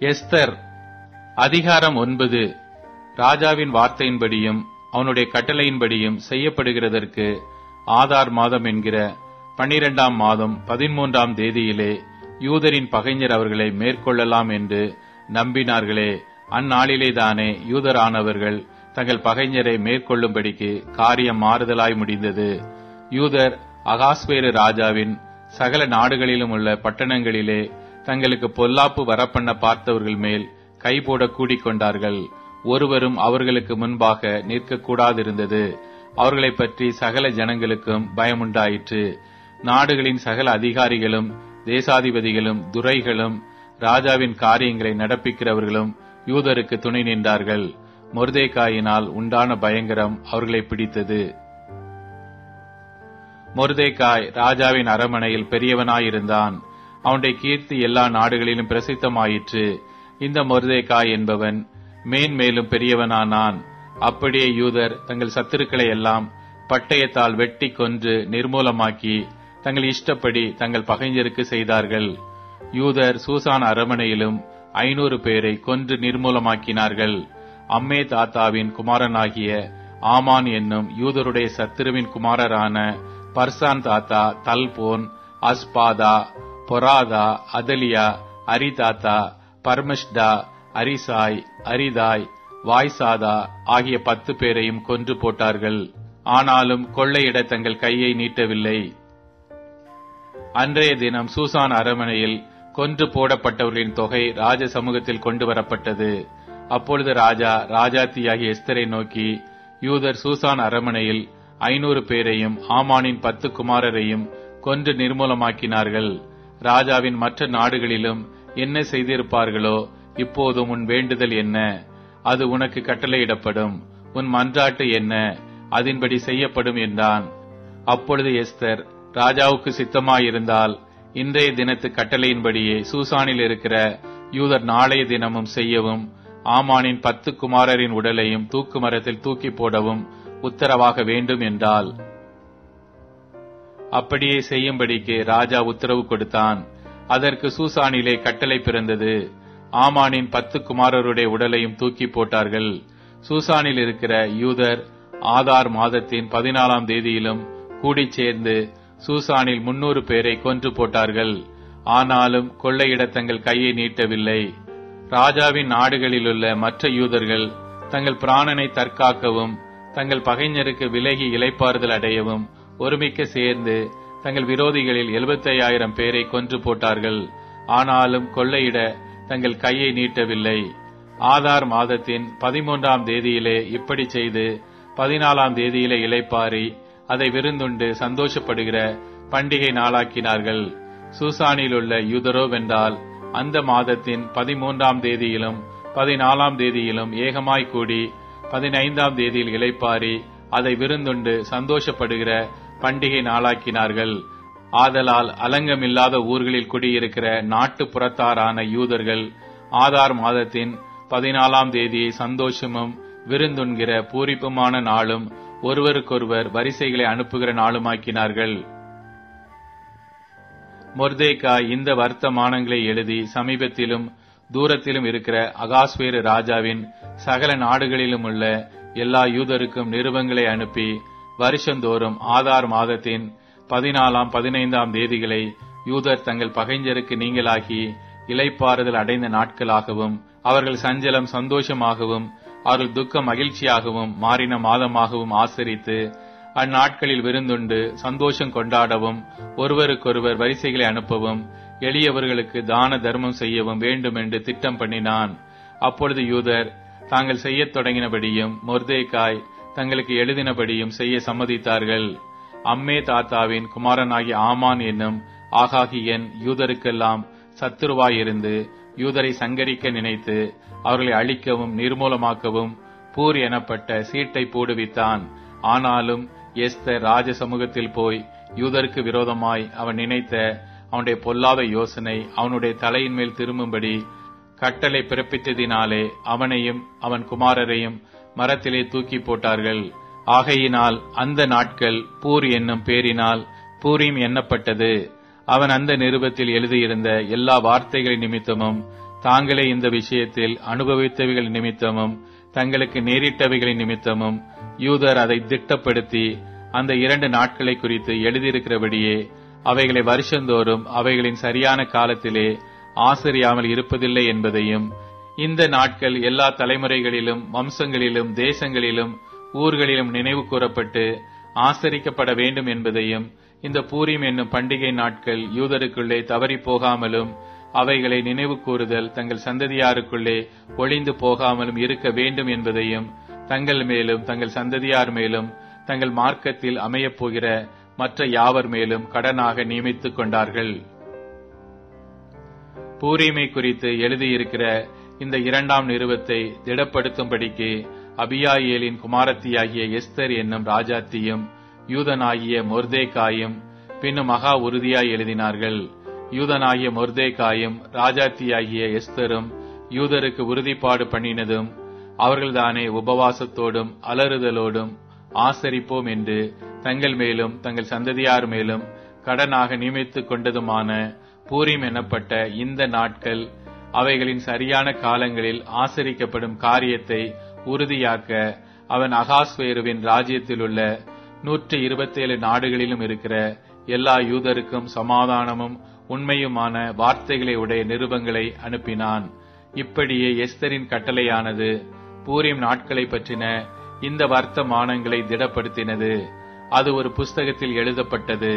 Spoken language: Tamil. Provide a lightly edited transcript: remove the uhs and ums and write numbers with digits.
எஸ்தர் அதிகாரம் 9. ராஜாவின் வார்த்தையின்படியும் அவனுடைய கட்டளையின்படியும் செய்யப்படுகிறதற்கு ஆதார் மாதம் என்கிற 12ஆம் மாதம் 13ஆம் தேதியிலே யூதரின் பகைஞர் அவர்களை மேற்கொள்ளலாம் என்று நம்பினார்களே, அந்நாளிலேதானே யூதரானவர்கள் தங்கள் பகைஞரை மேற்கொள்ளும்படிக்கு காரியம் மாறுதலாய் முடிந்தது. யூதர் அகாஸ்வேரு ராஜாவின் சகல நாடுகளிலும் உள்ள பட்டணங்களிலே தங்களுக்கு பொல்லாப்பு வரப்பண்ண பார்த்தவர்கள் மேல் கைபோட கூடிக்கொண்டார்கள். ஒருவரும் அவர்களுக்கு முன்பாக நிற்கக்கூடாதிருந்தது. அவர்களை பற்றி சகல ஜனங்களுக்கும் பயமுண்டாயிற்று. நாடுகளின் சகல அதிகாரிகளும் தேசாதிபதிகளும் துரைகளும் ராஜாவின் காரியங்களை நடப்பிக்கிறவர்களும் யூதருக்கு துணை நின்றார்கள். மொர்தெகாயினால் உண்டான பயங்கரம் அவர்களை பிடித்தது. மொர்தெகாய் ராஜாவின் அரமனையில் பெரியவனாயிருந்தான். அவனுடைய கீர்த்தி எல்லா நாடுகளிலும் பிரசித்தமாயிற்று. இந்த மொர்தெகாய் என்பவன் மேன்மேலும் பெரியவனானான். அப்படியே யூதர் தங்கள் சத்துருக்களை எல்லாம் பட்டயத்தால் வெட்டி கொன்று நிர்மூலமாக்கி தங்கள் இஷ்டப்படி தங்கள் பகைஞருக்கு செய்தார்கள். யூதர் சூசான் அரமனையிலும் 500 பேரை கொன்று நிர்மூலமாக்கினார்கள். அம்மே தாத்தாவின் குமாரனாகிய ஆமான் என்னும் யூதருடைய சத்துருவின் குமாரரான பர்சான் தாத்தா தல்போன், அஸ்பாதா, பொராதா, அதலியா, அரிதாத்தா, பர்மஷ்டா, அரிசாய், அரிதாய், வாய்சாதா ஆகிய 10 பேரையும் கொன்று போட்டார்கள். ஆனாலும் கொள்ளையிட தங்கள் கையை நீட்டவில்லை. அன்றைய தினம் சூசான் அரமனையில் கொன்று போடப்பட்டவர்களின் தொகை ராஜ சமூகத்தில் கொண்டு வரப்பட்டது. அப்பொழுது ராஜா ராஜாத்தியாகிய எஸ்தரை நோக்கி, யூதர் சூசான் அரமனையில் 500 பேரையும் ஆமானின் 10 குமாரரையும் கொன்று நிர்மூலமாக்கினார்கள். ராஜாவின் மற்ற நாடுகளிலும் என்ன செய்திருப்பார்களோ இப்போதும் உன் வேண்டுதல் என்ன? அது உனக்கு கட்டளையிடப்படும். உன் மன்றாட்டு என்ன? அதன்படி செய்யப்படும் என்றான். அப்பொழுது எஸ்தர், ராஜாவுக்கு சித்தமாயிருந்தால் இன்றைய தினத்து கட்டளையின்படியே சூசானில் இருக்கிற யூதர் நாளைய தினமும் செய்யவும், ஆமானின் 10 குமாரரின் உடலையும் தூக்கு மரத்தில் தூக்கி போடவும் உத்தரவாக வேண்டும் என்றால். அப்படியே செய்யும்படிக்கு ராஜா உத்தரவு கொடுத்தான். அதற்கு சூசானிலே கட்டளை பிறந்தது. ஆமானின் 10 குமாரருடைய உடலையும் தூக்கி போட்டார்கள். சூசானில் இருக்கிற யூதர் ஆதார் மாதத்தின் 14ஆம் தேதியிலும் கூடி சேர்ந்து சூசானில் 300 பேரை கொன்று போட்டார்கள். ஆனாலும் கொள்ளையிட தங்கள் கையை நீட்டவில்லை. ராஜாவின் நாடுகளிலுள்ள மற்ற யூதர்கள் தங்கள் பிராணனை தற்காக்கவும் தங்கள் பகைஞருக்கு விலகி இளைப்பாறுதல் அடையவும் ஒருமிக்க சேர்ந்து தங்கள் விரோதிகளில் 75,000 பேரை கொன்று போட்டார்கள். ஆனாலும் கொள்ளையிட தங்கள் கையை நீட்டவில்லை. ஆதார் மாதத்தின் 13ஆம் தேதியிலே இப்படி செய்து 14ஆம் தேதியிலே இளைப்பாரி அதை விருந்துண்டு சந்தோஷப்படுகிற பண்டிகை நாளாக்கினார்கள். சூசானில் உள்ள யூதரோவென்றால் அந்த மாதத்தின் 13ஆம் தேதியிலும் 14ஆம் தேதியிலும் ஏகமாய் கூடி 15ஆம் தேதியில் இளைப்பாரி அதை விருந்துண்டு சந்தோஷப்படுகிற பண்டிகை நாளாக்கினார்கள். ஆதலால் அலங்கமில்லாத ஊர்களில் குடியிருக்கிற நாட்டு புறத்தாரான யூதர்கள் ஆதார் மாதத்தின் 14ஆம் தேதியை சந்தோஷமும் விருந்துண்கிற பூரிப்புமான நாளும் ஒருவருக்கொருவர் வரிசைகளை அனுப்புகிற நாளுமாக்கினார்கள். மொர்தெகாய் இந்த வர்த்தமானங்களை எழுதி சமீபத்திலும் தூரத்திலும் இருக்கிற அகாஸ்வேரு ராஜாவின் சகல நாடுகளிலும் உள்ள எல்லா யூதருக்கும் நிருபங்களை அனுப்பி வருஷந்தோறும் ஆதார் மாதத்தின் 14ஆம் 15ஆம் தேதிகளை யூதர் தங்கள் பகைஞருக்கு நீங்களாகி இளைப்பாறுதல் அடைந்த நாட்களாகவும் அவர்கள் சஞ்சலம் சந்தோஷமாகவும் அவர்கள் துக்கம் மகிழ்ச்சியாகவும் மாறின மாதமாகவும் ஆசரித்து அந்நாட்களில் விருந்துண்டு சந்தோஷம் கொண்டாடவும் ஒருவருக்கொருவர் வரிசைகளை அனுப்பவும் எளியவர்களுக்கு தான தர்மம் செய்யவும் வேண்டும் என்று திட்டம் பண்ணினான். அப்பொழுது யூதர் தாங்கள் செய்யத் தொடங்கினபடியும் மொர்தெகாய் தங்களுக்கு எழுதினபடியும் செய்ய சம்மதித்தார்கள். அம்மே தாத்தாவின் குமாரனாகிய ஆமான் என்னும் ஆகாகியன் யூதருக்கெல்லாம் சத்துருவாயிருந்து யூதரை சங்கரிக்க நினைத்து அவர்களை அழிக்கவும் நிர்மூலமாக்கவும் பூர் எனப்பட்ட சீட்டை போடுவித்தான். ஆனாலும் எஸ்தர் ராஜ சமூகத்தில் போய் யூதருக்கு விரோதமாய் அவன் நினைத்த அவனுடைய பொல்லாத யோசனை அவனுடைய தலையின் மேல் திரும்பும்படி கட்டளை பிறப்பித்ததினாலே அவனையும் அவன் குமாரரையும் மரத்திலே தூக்கி போட்டார்கள். ஆகையினால் அந்த நாட்கள் பூர் என்னும் பேரினால் பூரீம் எண்ணப்பட்டது. அவன் அந்த நிருபத்தில் எழுதியிருந்த எல்லா வார்த்தைகளின் நிமித்தமும், தாங்களே இந்த விஷயத்தில் அனுபவித்தவைகள் நிமித்தமும், தங்களுக்கு நேரிட்டவைகளின் நிமித்தமும் யூதர் அதை திட்டப்படுத்தி அந்த 2 நாட்களை குறித்து எழுதியிருக்கிறபடியே அவைகளை வருஷந்தோறும் அவைகளின் சரியான காலத்திலே ஆசரியாமல் இருப்பதில்லை என்பதையும், இந்த நாட்கள் எல்லா தலைமுறைகளிலும் வம்சங்களிலும் தேசங்களிலும் ஊர்களிலும் நினைவு கூறப்பட்டு ஆசரிக்கப்பட வேண்டும் என்பதையும், இந்த பூரீம் என்னும் பண்டிகை நாட்கள் யூதருக்குள்ளே தவறி போகாமலும் அவைகளை நினைவு கூறுதல் தங்கள் சந்ததியாருக்குள்ளே ஒளிந்து போகாமலும் இருக்க வேண்டும் என்பதையும், தங்கள் மேலும் தங்கள் சந்ததியார் மேலும் தங்கள் மார்க்கத்தில் அமையப் போகிற மற்ற யாவர் மேலும் கடனாக நியமித்துக் கொண்டார்கள். பூரீமை குறித்து எழுதியிருக்கிற இந்த 2ஆம் நிருபத்தை திடப்படுத்தும்படிக்கு அபியாயேலின் குமாரத்தியாகிய எஸ்தர் என்னும் ராஜாத்தியும் யூதனாகிய மொர்தேகாயும் பின்னும் மகா உறுதியாய் எழுதினார்கள். யூதனாகிய மொர்தேகாயும் ராஜாத்தியாகிய எஸ்தரும் யூதருக்கு உறுதிப்பாடு பண்ணினதும் அவர்கள்தானே உபவாசத்தோடும் அலறுதலோடும் ஆசரிப்போம் என்று தங்கள் மேலும் தங்கள் சந்ததியார் மேலும் கடனாக நியமித்துக் கொண்டதுமான பூரீம் எனப்பட்ட இந்த நாட்கள் அவைகளின் சரியான காலங்களில் ஆசரிக்கப்படும் காரியத்தை உறுதியாக்க அவன் அகாஸ்வேருவின் ராஜ்யத்தில் உள்ள 127 நாடுகளிலும் இருக்கிற எல்லா யூதருக்கும் சமாதானமும் உண்மையுமான வார்த்தைகளை உடைய நிருபங்களை அனுப்பினான். இப்படியே எஸ்தரின் கட்டளையானது பூரீம் நாட்களை பற்றின இந்த வர்த்தமானங்களை திடப்படுத்தினது. அது ஒரு புஸ்தகத்தில் எழுதப்பட்டது.